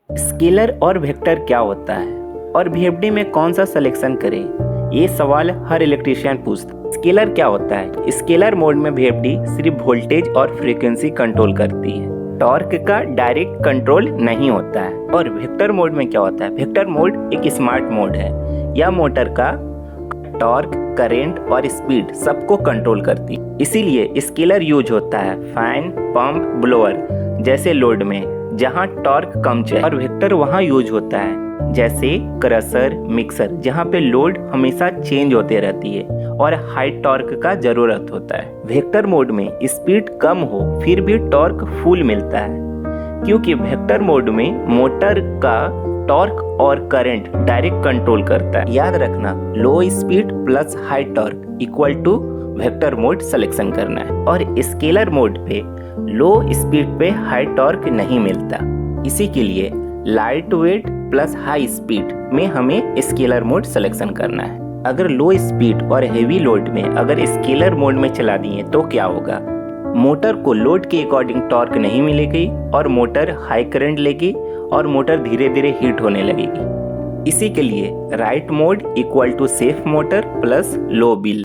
Scalar और vector क्या होता है और वीएफडी में कौन सा सिलेक्शन करें, ये सवाल हर इलेक्ट्रीशियन पूछता है। स्केलर क्या होता है? स्केलर मोड में वीएफडी सिर्फ वोल्टेज और फ्रीक्वेंसी कंट्रोल करती है, टॉर्क का डायरेक्ट कंट्रोल नहीं होता है। और वेक्टर मोड में क्या होता है? वेक्टर मोड एक स्मार्ट मोड है, यह मोटर का टॉर्क, करंट और स्पीड सबको कंट्रोल करती है। इसीलिए स्केलर यूज होता है फैन, पंप, ब्लोअर जैसे लोड में जहां टॉर्क कम चाहिए, और वेक्टर वहां यूज होता है जैसे क्रशर, मिक्सर जहां पे लोड हमेशा चेंज होते रहती है और हाई टॉर्क का जरूरत होता है। वेक्टर मोड में स्पीड कम हो फिर भी टॉर्क फुल मिलता है, क्योंकि वेक्टर मोड में मोटर का टॉर्क और करंट डायरेक्ट कंट्रोल करता है। याद रखना, low speed plus high torque equal to vector mode selection करना है। और स्केलर मोड पे लो स्पीड पे हाई टॉर्क नहीं मिलता, इसी के लिए light weight plus high speed में हमें स्केलर मोड सिलेक्शन करना है। अगर लो स्पीड और हेवी लोड में अगर स्केलर मोड में चला दिए तो क्या होगा? मोटर को लोड के अकॉर्डिंग टॉर्क नहीं मिलेगी और मोटर हाई करंट लेगी और मोटर धीरे धीरे हीट होने लगेगी। इसी के लिए right mode equal to safe motor plus low bill.